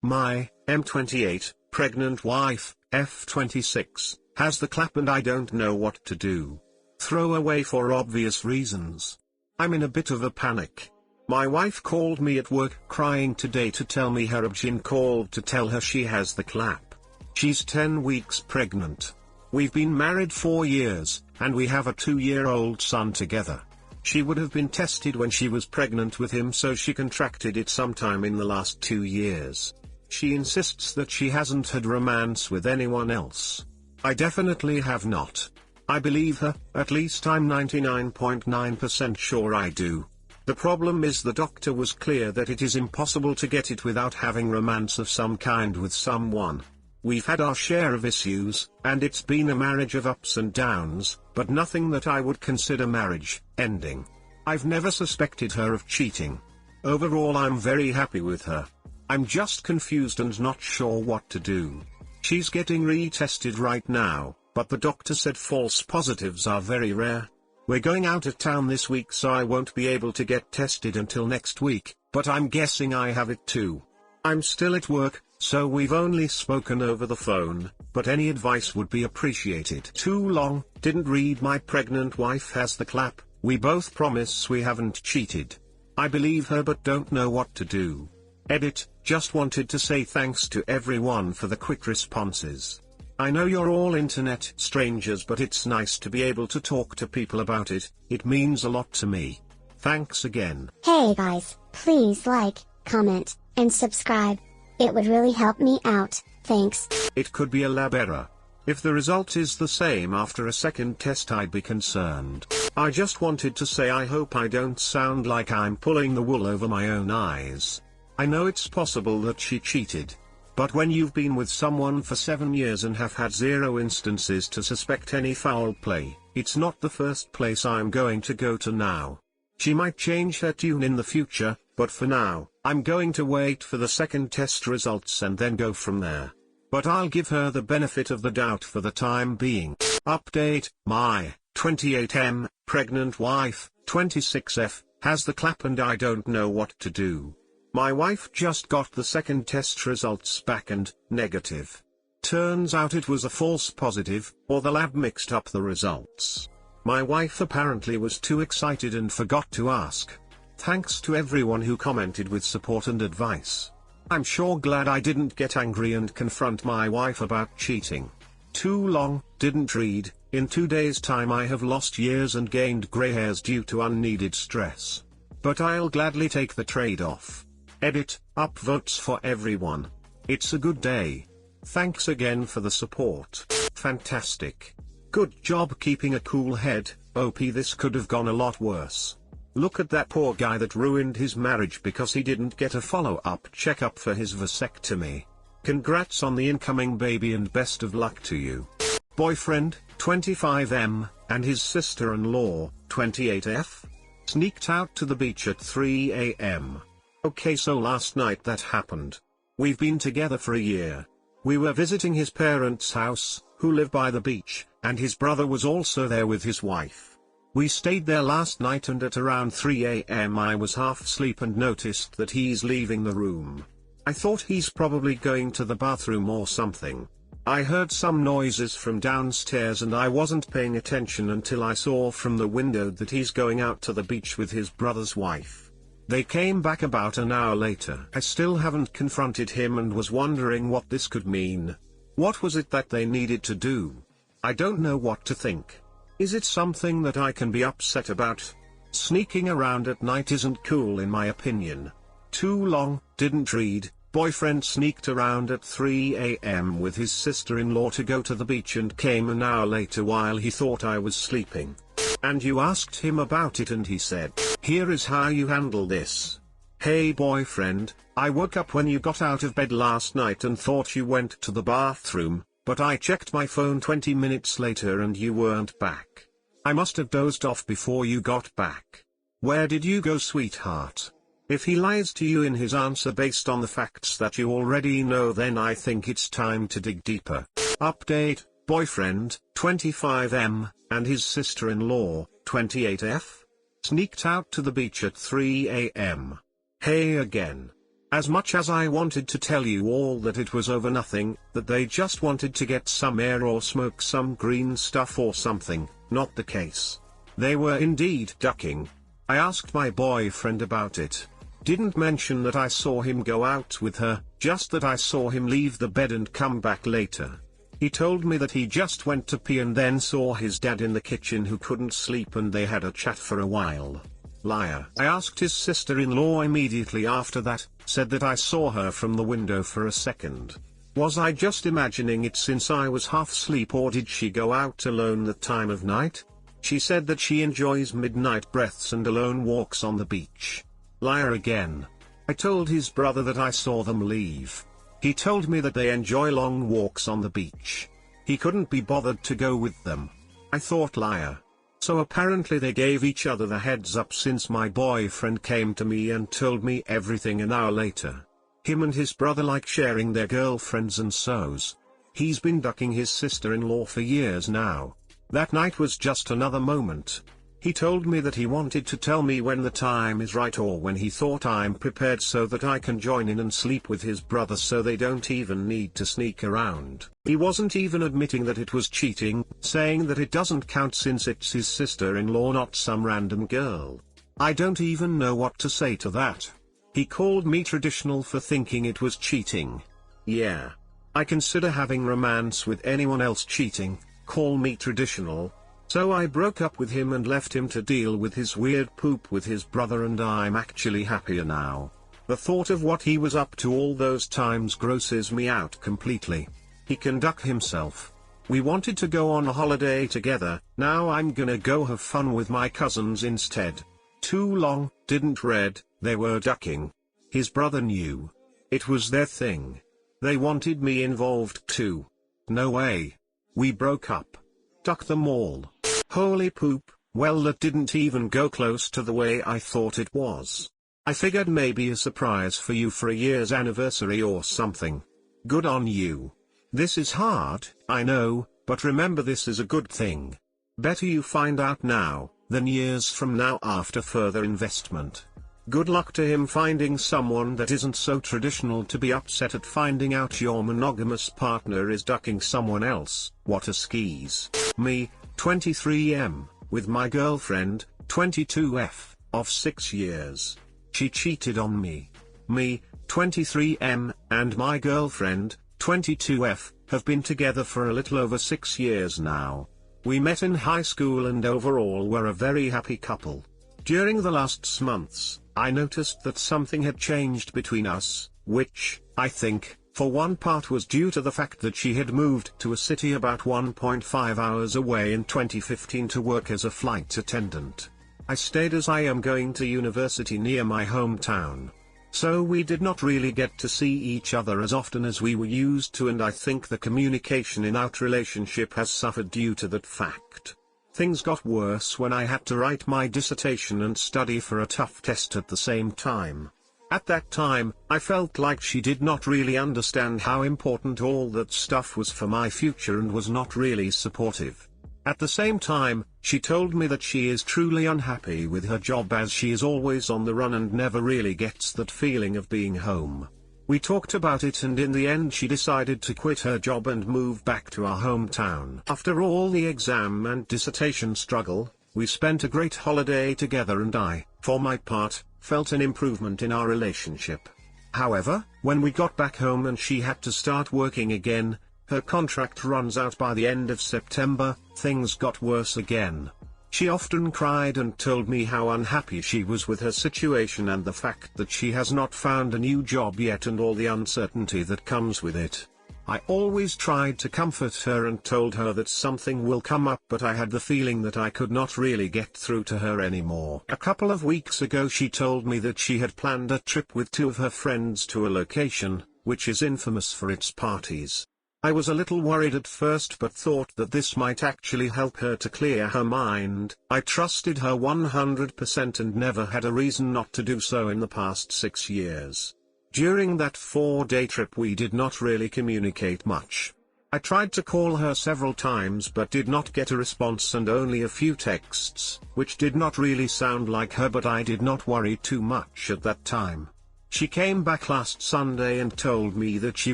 My M28, pregnant wife, F26, has the clap and I don't know what to do. Throw away for obvious reasons. I'm in a bit of a panic. My wife called me at work crying today to tell me her OB/GYN called to tell her she has the clap. She's 10 weeks pregnant. We've been married 4 years, and we have a 2-year-old son together. She would have been tested when she was pregnant with him, so she contracted it sometime in the last 2 years. She insists that she hasn't had romance with anyone else. I definitely have not. I believe her, at least I'm 99.9% sure I do. The problem is the doctor was clear that it is impossible to get it without having romance of some kind with someone. We've had our share of issues, and it's been a marriage of ups and downs, but nothing that I would consider marriage ending. I've never suspected her of cheating. Overall, I'm very happy with her. I'm just confused and not sure what to do. She's getting retested right now, but the doctor said false positives are very rare. We're going out of town this week, so I won't be able to get tested until next week, but I'm guessing I have it too. I'm still at work, so we've only spoken over the phone, but any advice would be appreciated. Too long, didn't read. My pregnant wife has the clap. We both promise we haven't cheated. I believe her but don't know what to do. Edit, just wanted to say thanks to everyone for the quick responses. I know you're all internet strangers, but it's nice to be able to talk to people about it. It means a lot to me. Thanks again. Hey guys, please like, comment, and subscribe. It would really help me out, thanks. It could be a lab error. If the result is the same after a second test, I'd be concerned. I just wanted to say I hope I don't sound like I'm pulling the wool over my own eyes. I know it's possible that she cheated. But when you've been with someone for 7 years and have had 0 instances to suspect any foul play, it's not the first place I'm going to go to now. She might change her tune in the future, but for now, I'm going to wait for the second test results and then go from there. But I'll give her the benefit of the doubt for the time being. Update, my 28M, pregnant wife, 26F, has the clap and I don't know what to do. My wife just got the second test results back and negative. Turns out it was a false positive, or the lab mixed up the results. My wife apparently was too excited and forgot to ask. Thanks to everyone who commented with support and advice. I'm sure glad I didn't get angry and confront my wife about cheating. Too long, didn't read. In 2 days' time I have lost years and gained grey hairs due to unneeded stress. But I'll gladly take the trade-off. Edit, upvotes for everyone. It's a good day. Thanks again for the support. Fantastic. Good job keeping a cool head. OP, this could have gone a lot worse. Look at that poor guy that ruined his marriage because he didn't get a follow-up checkup for his vasectomy. Congrats on the incoming baby and best of luck to you. Boyfriend, 25M, and his sister-in-law, 28F, sneaked out to the beach at 3 AM. Okay, so last night that happened. We've been together for a year. We were visiting his parents' house, who live by the beach, and his brother was also there with his wife. We stayed there last night and at around 3 AM I was half asleep and noticed that he's leaving the room. I thought he's probably going to the bathroom or something. I heard some noises from downstairs and I wasn't paying attention until I saw from the window that he's going out to the beach with his brother's wife. They came back about an hour later. I still haven't confronted him and was wondering what this could mean. What was it that they needed to do? I don't know what to think. Is it something that I can be upset about? Sneaking around at night isn't cool in my opinion. Too long, didn't read. Boyfriend sneaked around at 3 AM with his sister-in-law to go to the beach and came an hour later while he thought I was sleeping. And you asked him about it and he said, "Here is how you handle this." Hey boyfriend, I woke up when you got out of bed last night and thought you went to the bathroom, but I checked my phone 20 minutes later and you weren't back. I must have dozed off before you got back. Where did you go, sweetheart? If he lies to you in his answer based on the facts that you already know, then I think it's time to dig deeper. Update, boyfriend, 25M, and his sister-in-law, 28F, sneaked out to the beach at 3 AM. Hey again. As much as I wanted to tell you all that it was over nothing, that they just wanted to get some air or smoke some green stuff or something, not the case. They were indeed ducking. I asked my boyfriend about it. Didn't mention that I saw him go out with her, just that I saw him leave the bed and come back later. He told me that he just went to pee and then saw his dad in the kitchen who couldn't sleep and they had a chat for a while. Liar. I asked his sister-in-law immediately after that, said that I saw her from the window for a second. Was I just imagining it since I was half asleep, or did she go out alone that time of night? She said that she enjoys midnight breaths and alone walks on the beach. Liar again. I told his brother that I saw them leave. He told me that they enjoy long walks on the beach. He couldn't be bothered to go with them. I thought liar. So apparently they gave each other the heads up since my boyfriend came to me and told me everything an hour later. Him and his brother like sharing their girlfriends and so's. He's been ducking his sister-in-law for years now. That night was just another moment. He told me that he wanted to tell me when the time is right or when he thought I'm prepared so that I can join in and sleep with his brother so they don't even need to sneak around. He wasn't even admitting that it was cheating, saying that it doesn't count since it's his sister-in-law, not some random girl. I don't even know what to say to that. He called me traditional for thinking it was cheating. Yeah. I consider having romance with anyone else cheating. Call me traditional. So I broke up with him and left him to deal with his weird poop with his brother, and I'm actually happier now. The thought of what he was up to all those times grosses me out completely. He can duck himself. We wanted to go on a holiday together, now I'm gonna go have fun with my cousins instead. Too long, didn't read, they were ducking. His brother knew. It was their thing. They wanted me involved too. No way. We broke up. Duck them all. Holy poop, well that didn't even go close to the way I thought it was. I figured maybe a surprise for you for a year's anniversary or something. Good on you. This is hard, I know, but remember this is a good thing. Better you find out now, than years from now after further investment. Good luck to him finding someone that isn't so traditional to be upset at finding out your monogamous partner is ducking someone else. What a skis. Me, 23M, with my girlfriend, 22F, of 6 years. She cheated on me. Me, 23M, and my girlfriend, 22F, have been together for a little over 6 years now. We met in high school and overall were a very happy couple. During the last months, I noticed that something had changed between us, which, I think, for one part was due to the fact that she had moved to a city about 1.5 hours away in 2015 to work as a flight attendant. I stayed as I am going to university near my hometown. So we did not really get to see each other as often as we were used to, and I think the communication in our relationship has suffered due to that fact. Things got worse when I had to write my dissertation and study for a tough test at the same time. At that time, I felt like she did not really understand how important all that stuff was for my future and was not really supportive. At the same time, she told me that she is truly unhappy with her job as she is always on the run and never really gets that feeling of being home. We talked about it and in the end she decided to quit her job and move back to our hometown. After all the exam and dissertation struggle, we spent a great holiday together and I, for my part, felt an improvement in our relationship. However, when we got back home and she had to start working again, her contract runs out by the end of September, things got worse again. She often cried and told me how unhappy she was with her situation and the fact that she has not found a new job yet and all the uncertainty that comes with it. I always tried to comfort her and told her that something will come up, but I had the feeling that I could not really get through to her anymore. A couple of weeks ago she told me that she had planned a trip with 2 of her friends to a location, which is infamous for its parties. I was a little worried at first but thought that this might actually help her to clear her mind. I trusted her 100% and never had a reason not to do so in the past 6 years. During that 4-day trip we did not really communicate much. I tried to call her several times but did not get a response and only a few texts, which did not really sound like her, but I did not worry too much at that time. She came back last Sunday and told me that she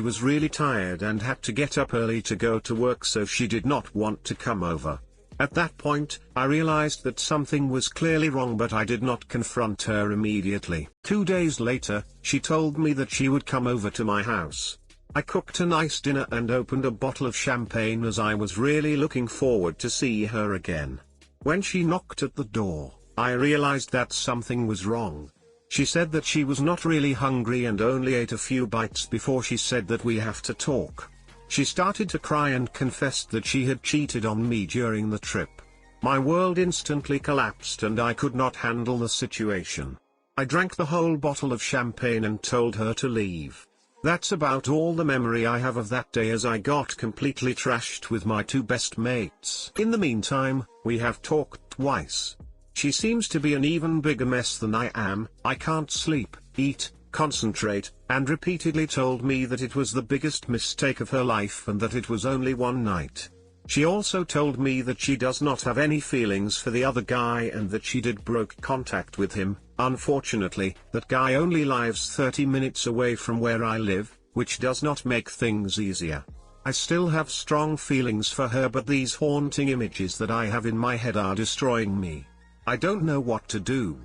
was really tired and had to get up early to go to work, so she did not want to come over. At that point, I realized that something was clearly wrong, but I did not confront her immediately. 2 days later, she told me that she would come over to my house. I cooked a nice dinner and opened a bottle of champagne as I was really looking forward to see her again. When she knocked at the door, I realized that something was wrong. She said that she was not really hungry and only ate a few bites before she said that we have to talk. She started to cry and confessed that she had cheated on me during the trip. My world instantly collapsed and I could not handle the situation. I drank the whole bottle of champagne and told her to leave. That's about all the memory I have of that day, as I got completely trashed with my 2 best mates. In the meantime, we have talked twice. She seems to be an even bigger mess than I am. I can't sleep, eat, concentrate, and repeatedly told me that it was the biggest mistake of her life and that it was only one night. She also told me that she does not have any feelings for the other guy and that she did broke contact with him. Unfortunately, that guy only lives 30 minutes away from where I live, which does not make things easier. I still have strong feelings for her, but these haunting images that I have in my head are destroying me. I don't know what to do.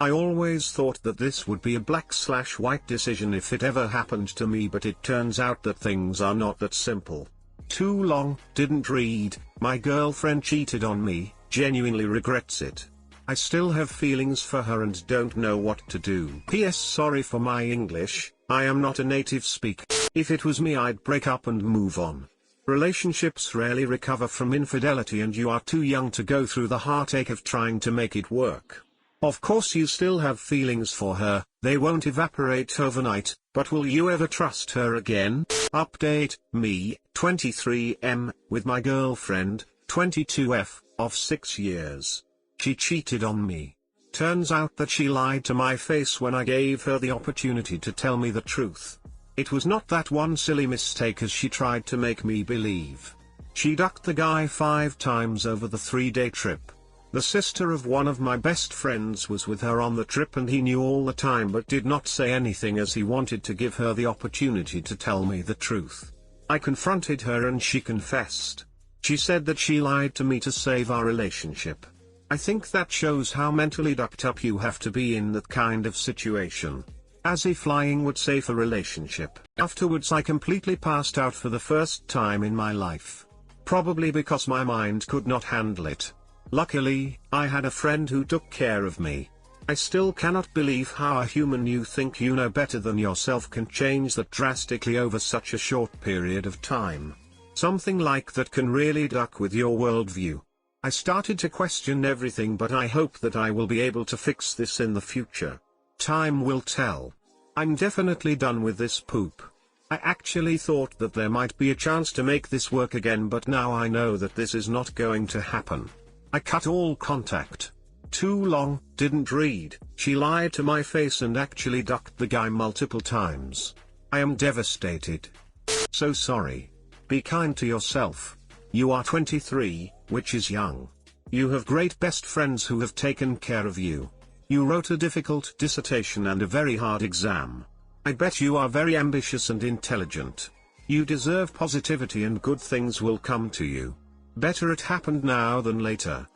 I always thought that this would be a black/white decision if it ever happened to me, but it turns out that things are not that simple. Too long, didn't read. My girlfriend cheated on me, genuinely regrets it. I still have feelings for her and don't know what to do. P.S. Sorry for my English, I am not a native speaker. If it was me, I'd break up and move on. Relationships rarely recover from infidelity and you are too young to go through the heartache of trying to make it work. Of course you still have feelings for her, they won't evaporate overnight, but will you ever trust her again? Update, me, 23M, with my girlfriend, 22F, of 6 years. She cheated on me. Turns out that she lied to my face when I gave her the opportunity to tell me the truth. It was not that one silly mistake as she tried to make me believe. She ducked the guy 5 times over the 3-day trip. The sister of one of my best friends was with her on the trip and he knew all the time but did not say anything as he wanted to give her the opportunity to tell me the truth. I confronted her and she confessed. She said that she lied to me to save our relationship. I think that shows how mentally ducked up you have to be in that kind of situation. As if lying would save a relationship. Afterwards I completely passed out for the first time in my life. Probably because my mind could not handle it. Luckily, I had a friend who took care of me. I still cannot believe how a human you think you know better than yourself can change that drastically over such a short period of time. Something like that can really duck with your worldview. I started to question everything, but I hope that I will be able to fix this in the future. Time will tell. I'm definitely done with this poop. I actually thought that there might be a chance to make this work again, but now I know that this is not going to happen. I cut all contact. Too long, didn't read. She lied to my face and actually ducked the guy multiple times. I am devastated. So sorry. Be kind to yourself. You are 23, which is young. You have great best friends who have taken care of you. You wrote a difficult dissertation and a very hard exam. I bet you are very ambitious and intelligent. You deserve positivity and good things will come to you. Better it happened now than later.